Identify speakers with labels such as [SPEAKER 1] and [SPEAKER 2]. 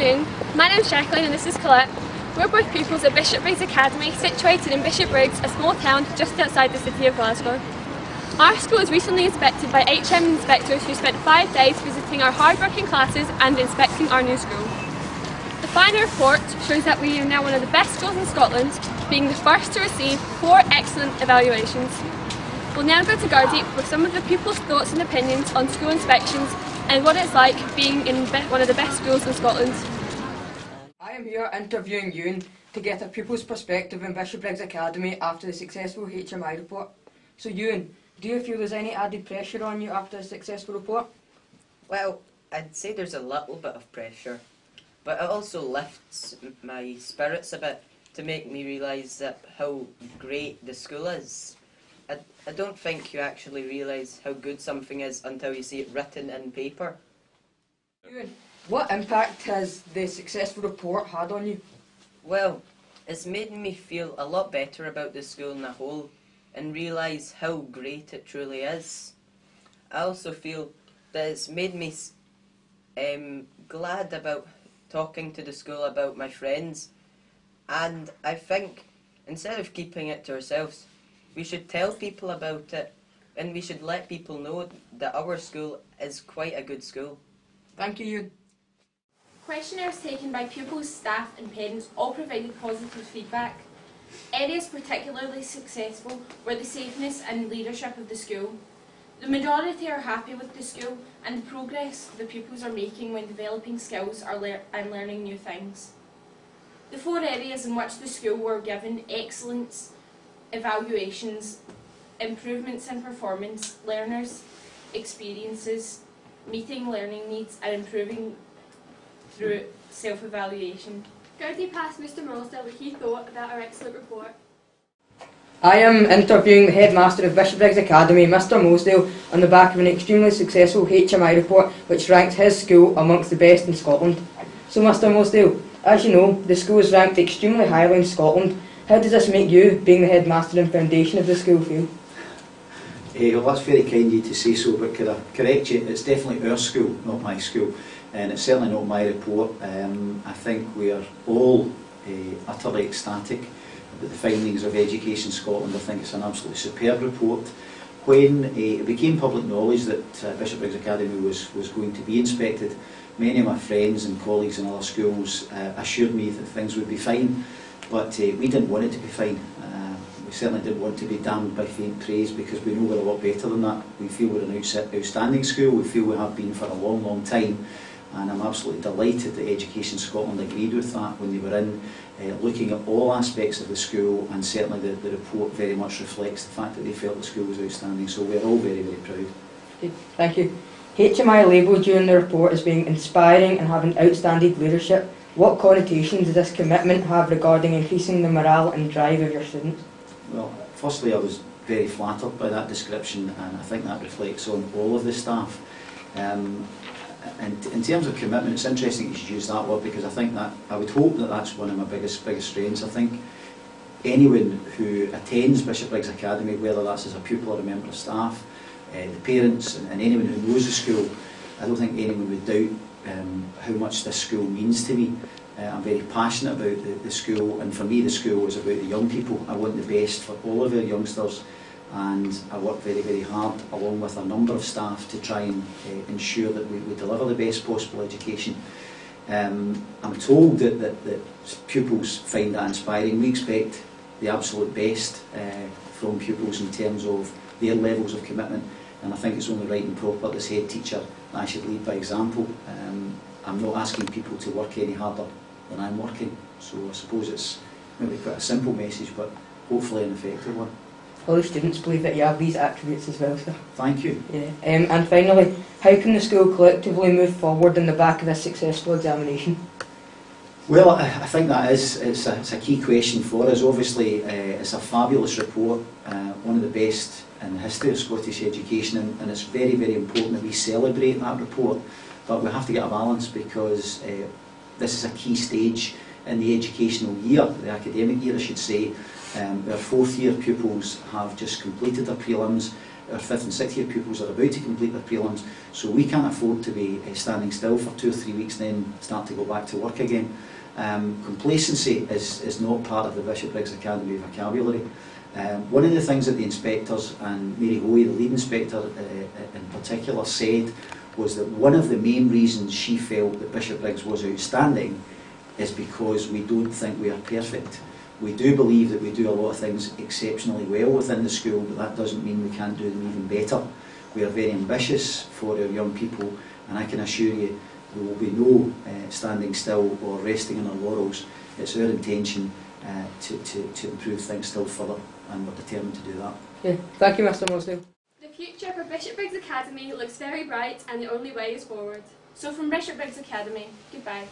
[SPEAKER 1] afternoon, my name is Jacqueline and this is Colette. We're both pupils at Bishopbriggs Academy, situated in Bishopbriggs, a small town just outside the city of Glasgow. Our school was recently inspected by HM inspectors who spent 5 days visiting our hard-working classes and inspecting our new school. The final report shows that we are now one of the best schools in Scotland, being the first to receive 4 excellent evaluations. We'll now go to Gardeep with some of the pupils' thoughts and opinions on school inspections and what it's like being in one of the best schools in Scotland.
[SPEAKER 2] I am here interviewing Ewan to get a pupil's perspective in Bishopbriggs Academy after the successful HMI report. So Ewan, do you feel there's any added pressure on you after a successful report?
[SPEAKER 3] Well, I'd say there's a little bit of pressure, but it also lifts my spirits a bit to make me realise that how great the school is. I don't think you actually realise how good something is until you see it written in paper.
[SPEAKER 2] Ewan, what impact has the successful report had on you?
[SPEAKER 3] Well, it's made me feel a lot better about the school in a whole and realise how great it truly is. I also feel that it's made me glad about talking to the school about my friends, and I think instead of keeping it to ourselves, we should tell people about it and we should let people know that our school is quite a good school.
[SPEAKER 2] Thank you, Ewan.
[SPEAKER 4] Questionnaires taken by pupils, staff and parents all provided positive feedback. Areas particularly successful were the safeness and leadership of the school. The majority are happy with the school and the progress the pupils are making when developing skills and learning new things. The 4 areas in which the school were given excellence evaluations: improvements in performance, learners' experiences, meeting learning needs and improving through self-evaluation.
[SPEAKER 1] Gardeep asked Mr Mullsdale what he thought about our excellent report.
[SPEAKER 2] I am interviewing the headmaster of Bishopbriggs Academy, Mr Mullsdale, on the back of an extremely successful HMI report which ranks his school amongst the best in Scotland. So Mr Mullsdale, as you know, the school is ranked extremely highly in Scotland. How does this make you, being the headmaster and foundation of the school, feel?
[SPEAKER 5] Well, that's very kind of you to say so, but could I correct you? It's definitely our school, not my school, and it's certainly not my report. I think we are all utterly ecstatic about the findings of Education Scotland. I think it's an absolutely superb report. When it became public knowledge that Bishopbriggs Academy was going to be inspected, many of my friends and colleagues in other schools assured me that things would be fine. But we didn't want it to be fine. We certainly didn't want to be damned by faint praise, because we know we're a lot better than that. We feel we're an outstanding school. We feel we have been for a long, long time. And I'm absolutely delighted that Education Scotland agreed with that when they were in, looking at all aspects of the school, and certainly the report very much reflects the fact that they felt the school was outstanding. So we're all very, very proud.
[SPEAKER 2] Okay, thank you. HMI labelled you in the report as being inspiring and having outstanding leadership. What connotations does this commitment have regarding increasing the morale and drive of your students?
[SPEAKER 5] Well, firstly, I was very flattered by that description, and I think that reflects on all of the staff. And in terms of commitment, it's interesting you should use that word, because I think that I would hope that that's one of my biggest strengths. I think anyone who attends Bishopbriggs Academy, whether that's as a pupil or a member of staff, the parents and anyone who knows the school, I don't think anyone would doubt how much this school means to me. I'm very passionate about the school, and for me the school is about the young people. I want the best for all of our youngsters, and I work very, very hard along with a number of staff to try and ensure that we deliver the best possible education. I'm told that pupils find that inspiring. We expect the absolute best from pupils in terms of their levels of commitment, and I think it's only right and proper as head teacher that I should lead by example. I'm not asking people to work any harder than I'm working, so I suppose it's maybe quite a simple message, but hopefully an effective one.
[SPEAKER 2] All the students believe that you have these attributes as well, sir.
[SPEAKER 5] Thank you.
[SPEAKER 2] Yeah. And finally, how can the school collectively move forward in the back of this successful examination?
[SPEAKER 5] Well, I think that it's a key question for us. Obviously, it's a fabulous report, one of the best in the history of Scottish education, and it's very, very important that we celebrate that report. But we have to get a balance, because this is a key stage in the educational year, the academic year I should say. Our 4th year pupils have just completed their prelims. our 5th and 6th year pupils are about to complete their prelims, so we can't afford to be standing still for 2 or 3 weeks and then start to go back to work again. Complacency is not part of the Bishopbriggs Academy vocabulary. One of the things that the inspectors, and Mary Hoey, the lead inspector in particular, said was that one of the main reasons she felt that Bishopbriggs was outstanding is because we don't think we are perfect. We do believe that we do a lot of things exceptionally well within the school, but that doesn't mean we can't do them even better. We are very ambitious for our young people, and I can assure you there will be no standing still or resting on our laurels. It's our intention to improve things still further, and we're determined to do that.
[SPEAKER 2] Yeah. Thank you, Mr. Mosley.
[SPEAKER 1] The future for Bishopbriggs Academy looks very bright and the only way is forward.
[SPEAKER 4] So from Bishopbriggs Academy, goodbye.